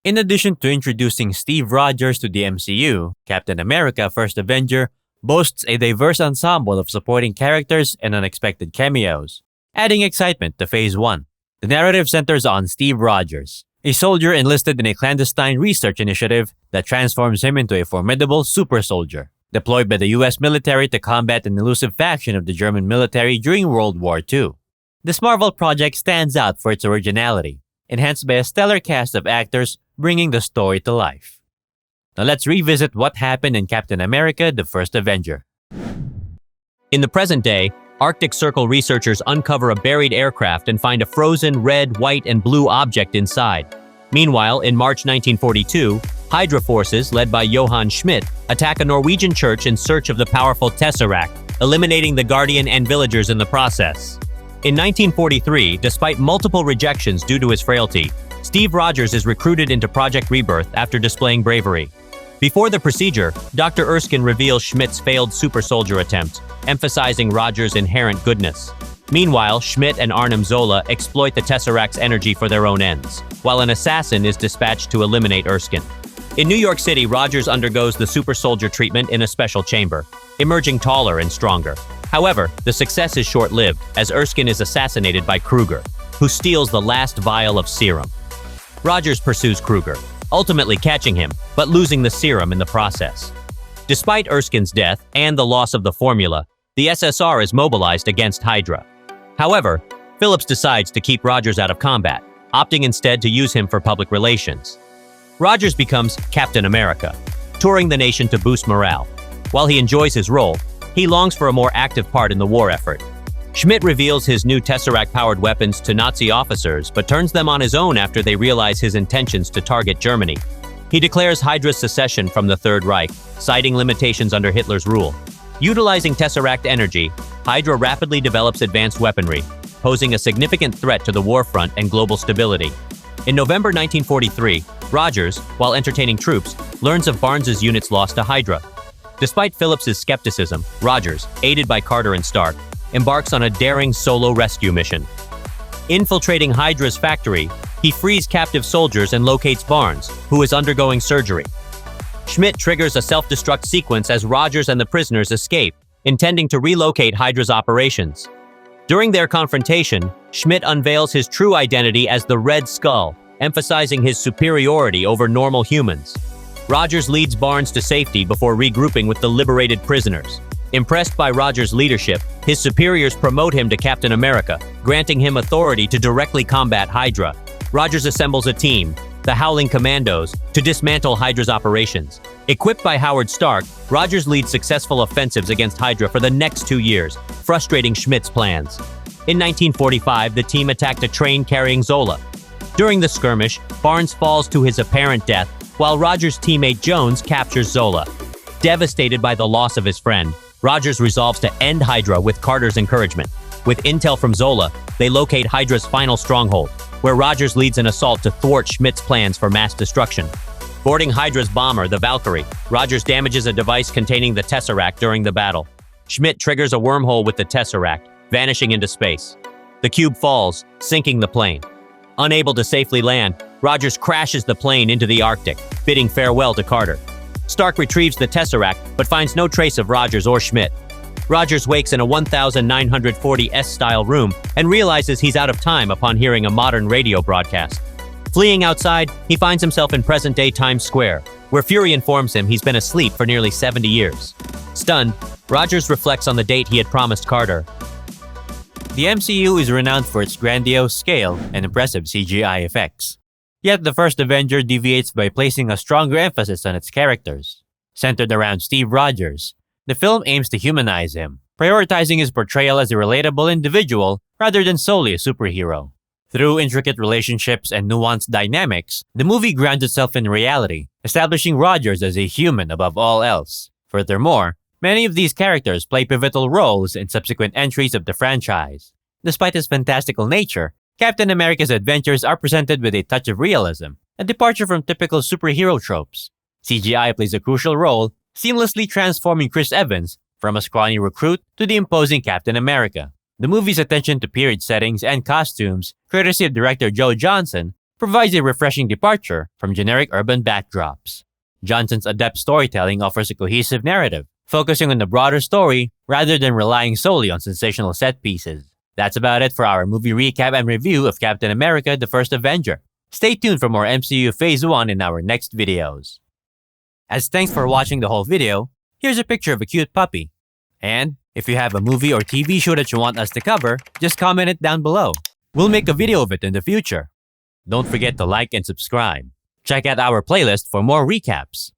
In addition to introducing Steve Rogers to the MCU, Captain America First Avenger boasts a diverse ensemble of supporting characters and unexpected cameos, adding excitement to Phase 1. The narrative centers on Steve Rogers, a soldier enlisted in a clandestine research initiative that transforms him into a formidable super soldier, deployed by the US military to combat an elusive faction of the German military during World War II. This Marvel project stands out for its originality, enhanced by a stellar cast of actors bringing the story to life. Now let's revisit what happened in Captain America: The First Avenger. In the present day, Arctic Circle researchers uncover a buried aircraft and find a frozen red, white, and blue object inside. Meanwhile, in March 1942, Hydra forces, led by Johann Schmidt, attack a Norwegian church in search of the powerful Tesseract, eliminating the Guardian and villagers in the process. In 1943, despite multiple rejections due to his frailty, Steve Rogers is recruited into Project Rebirth after displaying bravery. Before the procedure, Dr. Erskine reveals Schmidt's failed super soldier attempt, emphasizing Rogers' inherent goodness. Meanwhile, Schmidt and Arnim Zola exploit the Tesseract's energy for their own ends, while an assassin is dispatched to eliminate Erskine. In New York City, Rogers undergoes the super soldier treatment in a special chamber, emerging taller and stronger. However, the success is short-lived, as Erskine is assassinated by Kruger, who steals the last vial of serum. Rogers pursues Kruger, ultimately catching him, but losing the serum in the process. Despite Erskine's death and the loss of the formula, the SSR is mobilized against Hydra. However, Phillips decides to keep Rogers out of combat, opting instead to use him for public relations. Rogers becomes Captain America, touring the nation to boost morale. While he enjoys his role, he longs for a more active part in the war effort. Schmidt reveals his new Tesseract-powered weapons to Nazi officers, but turns them on his own after they realize his intentions to target Germany. He declares Hydra's secession from the Third Reich, citing limitations under Hitler's rule. Utilizing Tesseract energy, Hydra rapidly develops advanced weaponry, posing a significant threat to the war front and global stability. In November 1943, Rogers, while entertaining troops, learns of Barnes's unit's loss to Hydra. Despite Phillips's skepticism, Rogers, aided by Carter and Stark, embarks on a daring solo rescue mission. Infiltrating Hydra's factory, he frees captive soldiers and locates Barnes, who is undergoing surgery. Schmidt triggers a self-destruct sequence as Rogers and the prisoners escape, intending to relocate Hydra's operations. During their confrontation, Schmidt unveils his true identity as the Red Skull, emphasizing his superiority over normal humans. Rogers leads Barnes to safety before regrouping with the liberated prisoners. Impressed by Rogers' leadership, his superiors promote him to Captain America, granting him authority to directly combat Hydra. Rogers assembles a team, the Howling Commandos, to dismantle Hydra's operations. Equipped by Howard Stark, Rogers leads successful offensives against Hydra for the next 2 years, frustrating Schmidt's plans. In 1945, the team attacked a train carrying Zola. During the skirmish, Barnes falls to his apparent death, while Rogers' teammate Jones captures Zola. Devastated by the loss of his friend, Rogers resolves to end Hydra with Carter's encouragement. With intel from Zola, they locate Hydra's final stronghold, where Rogers leads an assault to thwart Schmidt's plans for mass destruction. Boarding Hydra's bomber, the Valkyrie, Rogers damages a device containing the Tesseract during the battle. Schmidt triggers a wormhole with the Tesseract, vanishing into space. The cube falls, sinking the plane. Unable to safely land, Rogers crashes the plane into the Arctic, bidding farewell to Carter. Stark retrieves the Tesseract, but finds no trace of Rogers or Schmidt. Rogers wakes in a 1940s-style room and realizes he's out of time upon hearing a modern radio broadcast. Fleeing outside, he finds himself in present-day Times Square, where Fury informs him he's been asleep for nearly 70 years. Stunned, Rogers reflects on the date he had promised Carter. The MCU is renowned for its grandiose scale and impressive CGI effects. Yet the First Avenger deviates by placing a stronger emphasis on its characters. Centered around Steve Rogers, the film aims to humanize him, prioritizing his portrayal as a relatable individual rather than solely a superhero. Through intricate relationships and nuanced dynamics, the movie grounds itself in reality, establishing Rogers as a human above all else. Furthermore, many of these characters play pivotal roles in subsequent entries of the franchise. Despite his fantastical nature, Captain America's adventures are presented with a touch of realism, a departure from typical superhero tropes. CGI plays a crucial role, seamlessly transforming Chris Evans from a scrawny recruit to the imposing Captain America. The movie's attention to period settings and costumes, courtesy of director Joe Johnston, provides a refreshing departure from generic urban backdrops. Johnson's adept storytelling offers a cohesive narrative, focusing on the broader story rather than relying solely on sensational set pieces. That's about it for our movie recap and review of Captain America: The First Avenger. Stay tuned for more MCU Phase 1 in our next videos. As thanks for watching the whole video, here's a picture of a cute puppy. And if you have a movie or TV show that you want us to cover, just comment it down below. We'll make a video of it in the future. Don't forget to like and subscribe. Check out our playlist for more recaps.